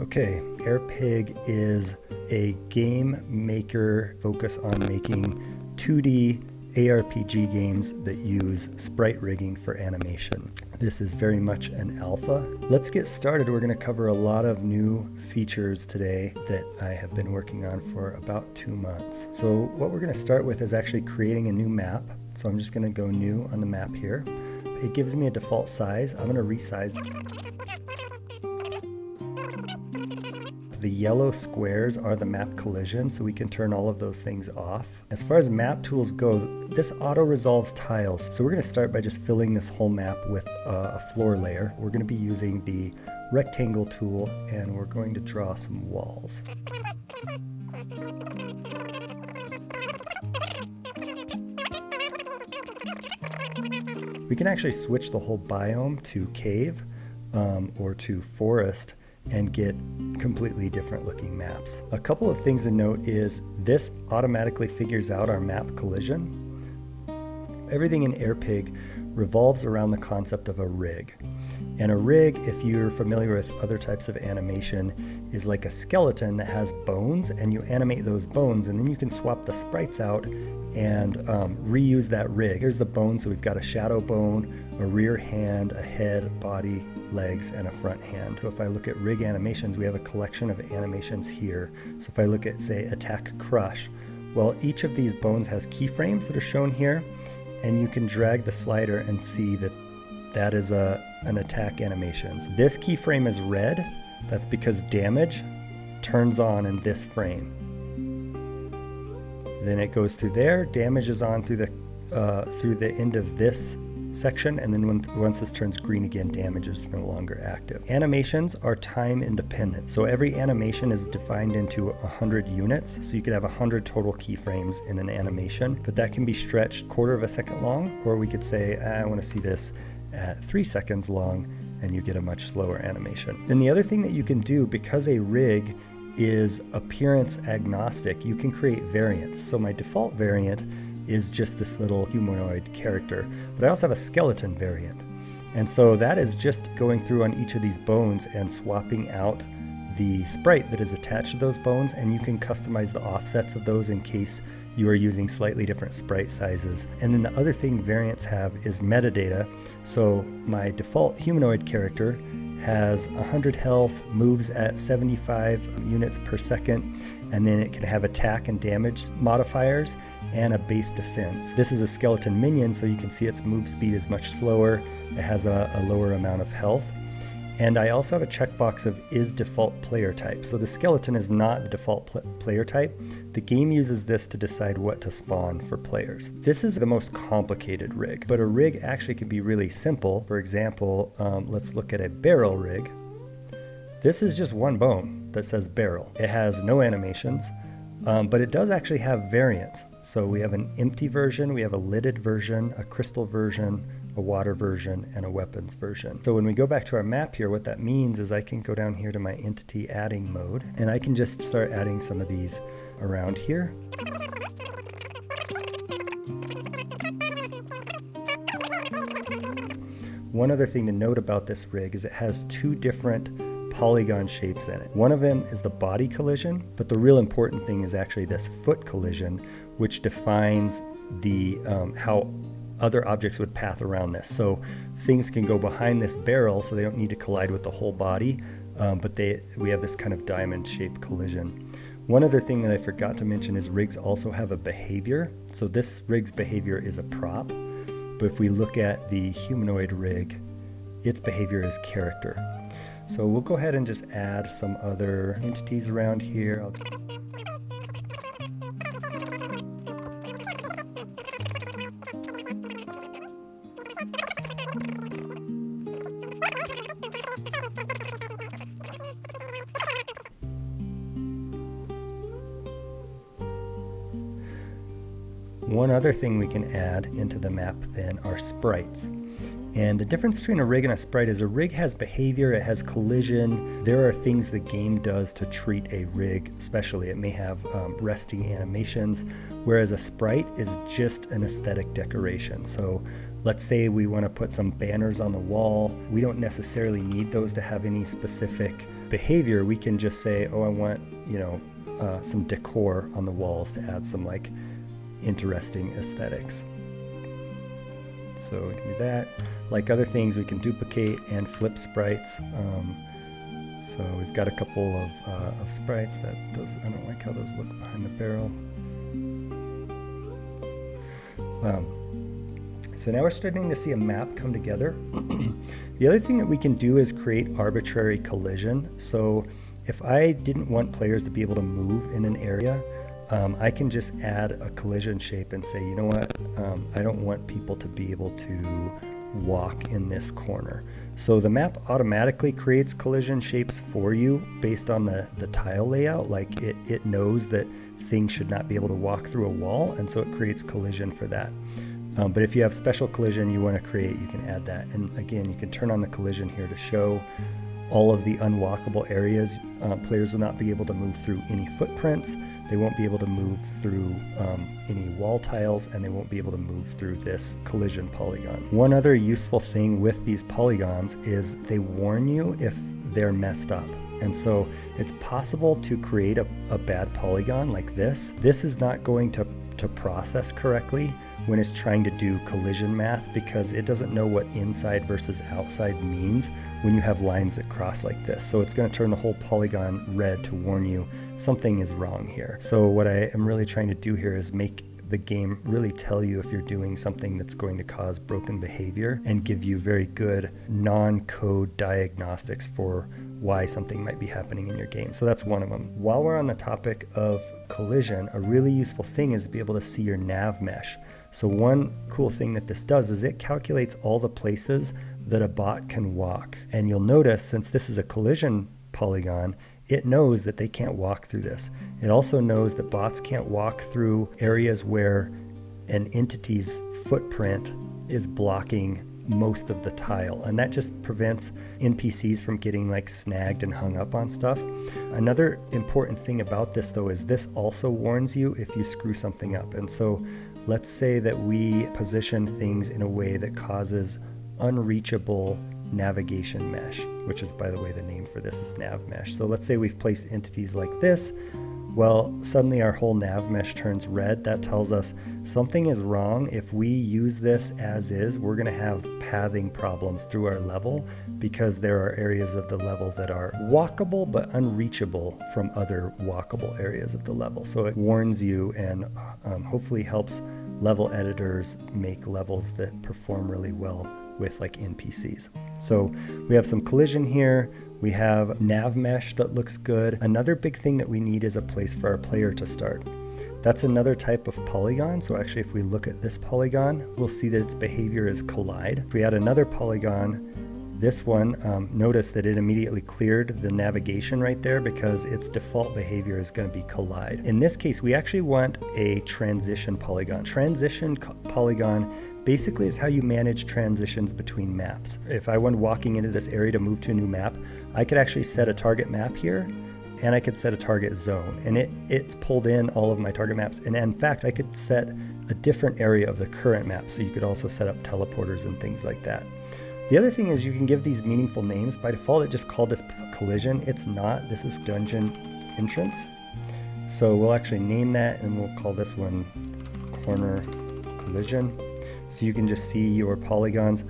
Okay, AirPig is a game maker focused on making 2D ARPG games that use sprite rigging for animation. This is very much an alpha. Let's get started. We're going to cover a lot of new features today that I have been working on for about 2 months. So what we're going to start with is actually creating a new map. So I'm just going to go new on the map here. It gives me a default size. I'm going to resize. The yellow squares are the map collision, so we can turn all of those things off. As far as map tools go, this auto resolves tiles. So we're going to start by just filling this whole map with a floor layer. We're going to be using the rectangle tool, and we're going to draw some walls. We can actually switch the whole biome to cave or to forest and get completely different looking maps. A couple of things to note is this automatically figures out our map collision. Everything in AirPig revolves around the concept of a rig. And a rig, if you're familiar with other types of animation, is like a skeleton that has bones, and you animate those bones, and then you can swap the sprites out and reuse that rig. Here's the bone, so we've got a shadow bone, a rear hand, a head, body, legs, and a front hand. So if I look at rig animations, we have a collection of animations here. So if I look at, say, attack crush, well, each of these bones has keyframes that are shown here, and you can drag the slider and see that that is an attack animation. So this keyframe is red. That's because damage turns on in this frame. Then it goes through there, damage is on through the end of this section, and then once this turns green again, damage is no longer active. Animations are time independent. So every animation is defined into 100 units. So you could have 100 total keyframes in an animation, but that can be stretched 1/4 of a second long, or we could say, I want to see this at 3 seconds long, and you get a much slower animation. Then the other thing that you can do, because a rig is appearance agnostic, you can create variants. So my default variant is just this little humanoid character, but I also have a skeleton variant. And so that is just going through on each of these bones and swapping out the sprite that is attached to those bones, and you can customize the offsets of those in case you are using slightly different sprite sizes. And then the other thing variants have is metadata. So my default humanoid character has 100 health, moves at 75 units per second, and then it can have attack and damage modifiers and a base defense. This is a skeleton minion, so you can see its move speed is much slower. It has a lower amount of health. And I also have a checkbox of is default player type. So the skeleton is not the default player type. The game uses this to decide what to spawn for players. This is the most complicated rig, but a rig actually can be really simple. For example, let's look at a barrel rig. This is just one bone that says barrel. It has no animations, but it does actually have variants. So we have an empty version, we have a lidded version, a crystal version, a water version, and a weapons version. So when we go back to our map here, what that means is I can go down here to my entity adding mode, and I can just start adding some of these around here. One other thing to note about this rig is it has 2 different polygon shapes in it. One of them is the body collision, but the real important thing is actually this foot collision, which defines the how other objects would path around this. So things can go behind this barrel, so they don't need to collide with the whole body, but we have this kind of diamond-shaped collision. One other thing that I forgot to mention is rigs also have a behavior. So this rig's behavior is a prop, but if we look at the humanoid rig, its behavior is character. So we'll go ahead and just add some other entities around here. One other thing we can add into the map then are sprites. And the difference between a rig and a sprite is a rig has behavior, it has collision. There are things the game does to treat a rig specially. It may have resting animations, whereas a sprite is just an aesthetic decoration. So let's say we want to put some banners on the wall. We don't necessarily need those to have any specific behavior, we can just say, oh, I want, some decor on the walls to add some like interesting aesthetics. So we can do that. Like other things, we can duplicate and flip sprites. So we've got a couple of sprites that I don't like how those look behind the barrel. So now we're starting to see a map come together. The other thing that we can do is create arbitrary collision. So if I didn't want players to be able to move in an area, I can just add a collision shape and say, you know what, I don't want people to be able to walk in this corner. So the map automatically creates collision shapes for you based on the tile layout. Like it knows that things should not be able to walk through a wall, and so it creates collision for that. But if you have special collision you want to create, you can add that. And again, you can turn on the collision here to show all of the unwalkable areas. Players will not be able to move through any footprints. They won't be able to move through any wall tiles, and they won't be able to move through this collision polygon. One other useful thing with these polygons is they warn you if they're messed up. And so it's possible to create a bad polygon like this. This is not going to process correctly when it's trying to do collision math, because it doesn't know what inside versus outside means when you have lines that cross like this. So it's going to turn the whole polygon red to warn you something is wrong here. So what I am really trying to do here is make the game really tell you if you're doing something that's going to cause broken behavior, and give you very good non-code diagnostics for why something might be happening in your game. So that's one of them. While we're on the topic of collision, a really useful thing is to be able to see your nav mesh. So one cool thing that this does is it calculates all the places that a bot can walk. And you'll notice, since this is a collision polygon, it knows that they can't walk through this. It also knows that bots can't walk through areas where an entity's footprint is blocking most of the tile, and that just prevents NPCs from getting like snagged and hung up on stuff. Another important thing about this though is this also warns you if you screw something up. And so let's say that we position things in a way that causes unreachable navigation mesh, which is, by the way, the name for this is nav mesh. So let's say we've placed entities like this. Well, suddenly our whole nav mesh turns red. That tells us something is wrong. If we use this as is, we're going to have pathing problems through our level, because there are areas of the level that are walkable but unreachable from other walkable areas of the level. So it warns you and hopefully helps level editors make levels that perform really well with like NPCs. So we have some collision here. We have nav mesh that looks good. Another big thing that we need is a place for our player to start. That's another type of polygon. So actually, if we look at this polygon, we'll see that its behavior is collide. If we add another polygon, this one, notice that it immediately cleared the navigation right there, because its default behavior is going to be collide. In this case, we actually want a transition polygon. Transition polygon basically is how you manage transitions between maps. If I went walking into this area to move to a new map, I could actually set a target map here, and I could set a target zone, and it's pulled in all of my target maps. And in fact, I could set a different area of the current map, so you could also set up teleporters and things like that. The other thing is you can give these meaningful names. By default, it just called this collision. It's not. This is dungeon entrance. So we'll actually name that, and we'll call this one corner collision. So you can just see your polygons.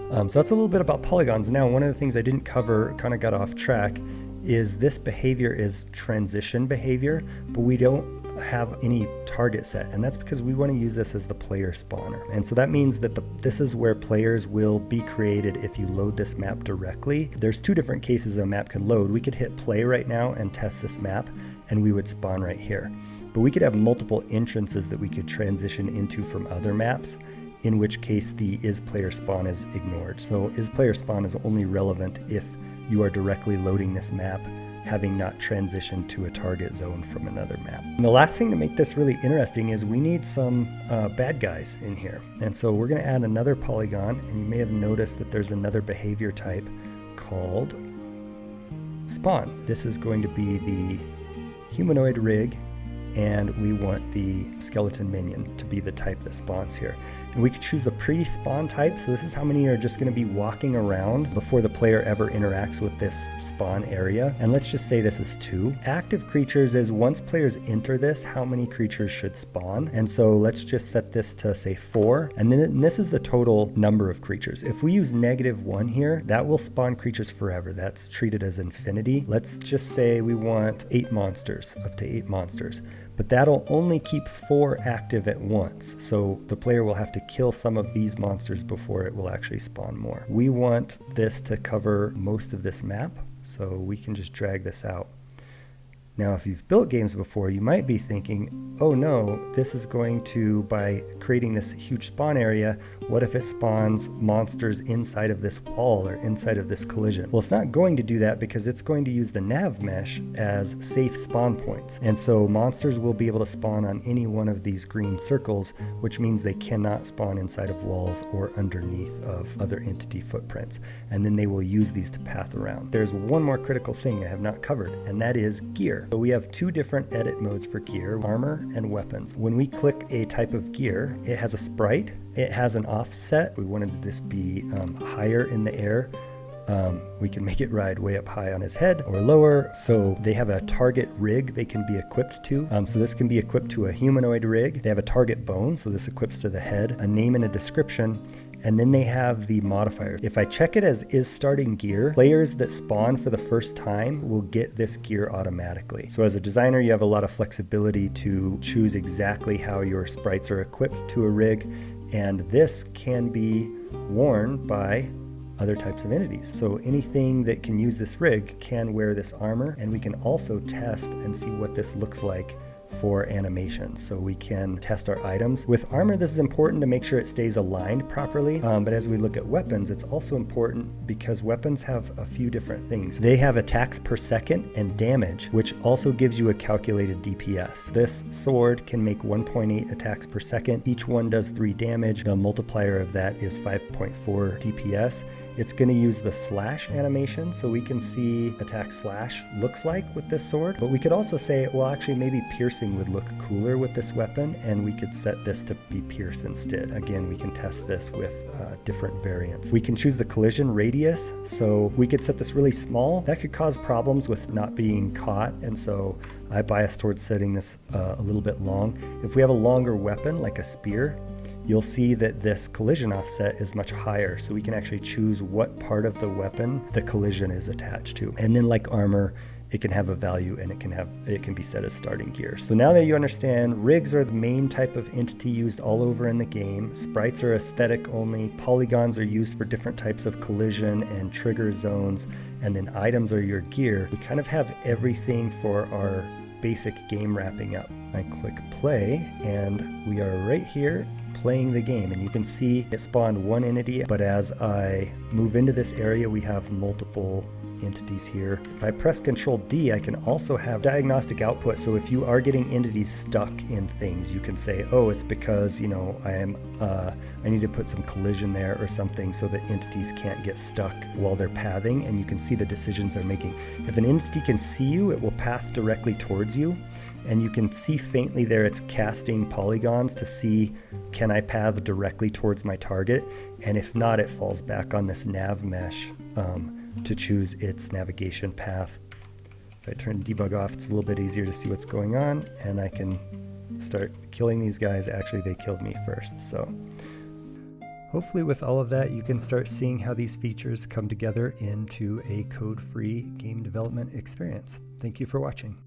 So that's a little bit about polygons. Now, one of the things I didn't cover, kind of got off track, is this behavior is transition behavior, but we don't have any target set, and that's because we want to use this as the player spawner. And so that means that this is where players will be created if you load this map directly. There's two different cases a map could load. We could hit play right now and test this map, and we would spawn right here. But we could have multiple entrances that we could transition into from other maps, in which case the isPlayerSpawn is ignored. So isPlayerSpawn is only relevant if you are directly loading this map, having not transitioned to a target zone from another map. And the last thing to make this really interesting is we need some bad guys in here. And so we're gonna add another polygon, and you may have noticed that there's another behavior type called spawn. This is going to be the humanoid rig and we want the skeleton minion to be the type that spawns here. And we could choose the pre-spawn type, so this is how many are just going to be walking around before the player ever interacts with this spawn area. And let's just say this is 2. Active creatures is once players enter this, how many creatures should spawn. And so let's just set this to say 4. And then this is the total number of creatures. If we use -1 here, that will spawn creatures forever. That's treated as infinity. Let's just say we want 8 monsters, up to 8 monsters. But that'll only keep 4 active at once. So the player will have to kill some of these monsters before it will actually spawn more. We want this to cover most of this map, so we can just drag this out. Now, if you've built games before, you might be thinking, oh no, this is going to, by creating this huge spawn area, what if it spawns monsters inside of this wall or inside of this collision? Well, it's not going to do that because it's going to use the nav mesh as safe spawn points. And so monsters will be able to spawn on any one of these green circles, which means they cannot spawn inside of walls or underneath of other entity footprints. And then they will use these to path around. There's one more critical thing I have not covered, and that is gear. So we have 2 different edit modes for gear, armor and weapons. When we click a type of gear, it has a sprite, it has an offset. We wanted this be higher in the air. We can make it ride way up high on his head or lower. So they have a target rig they can be equipped to. So this can be equipped to a humanoid rig. They have a target bone, so this equips to the head, a name and a description. And then they have the modifier. If I check it as is starting gear, players that spawn for the first time will get this gear automatically. So as a designer, you have a lot of flexibility to choose exactly how your sprites are equipped to a rig. And this can be worn by other types of entities. So anything that can use this rig can wear this armor, and we can also test and see what this looks like for animations. So we can test our items. With armor, this is important to make sure it stays aligned properly. But as we look at weapons, it's also important because weapons have a few different things. They have attacks per second and damage, which also gives you a calculated DPS. This sword can make 1.8 attacks per second. Each one does 3 damage. The multiplier of that is 5.4 DPS. It's going to use the slash animation, so we can see attack slash looks like with this sword. But we could also say, well, actually maybe piercing would look cooler with this weapon, and we could set this to be pierce instead. Again, we can test this with different variants. We can choose the collision radius, so we could set this really small. That could cause problems with not being caught, and so I bias towards setting this a little bit long. If we have a longer weapon, like a spear, you'll see that this collision offset is much higher, so we can actually choose what part of the weapon the collision is attached to. And then like armor, it can have a value, and it can be set as starting gear. So now that you understand, rigs are the main type of entity used all over in the game. Sprites are aesthetic only. Polygons are used for different types of collision and trigger zones, and then items are your gear. We kind of have everything for our basic game wrapping up. I click play, and we are right here playing the game, and you can see it spawned 1 entity, but as I move into this area, we have multiple entities here. If I press Control D, I can also have diagnostic output. So if you are getting entities stuck in things, you can say, oh, it's because, I need to put some collision there or something so that entities can't get stuck while they're pathing, and you can see the decisions they're making. If an entity can see you, it will path directly towards you. And you can see faintly there it's casting polygons to see, can I path directly towards my target? And if not, it falls back on this nav mesh to choose its navigation path. If I turn debug off, it's a little bit easier to see what's going on, and I can start killing these guys. Actually, they killed me first. So hopefully with all of that, you can start seeing how these features come together into a code-free game development experience. Thank you for watching.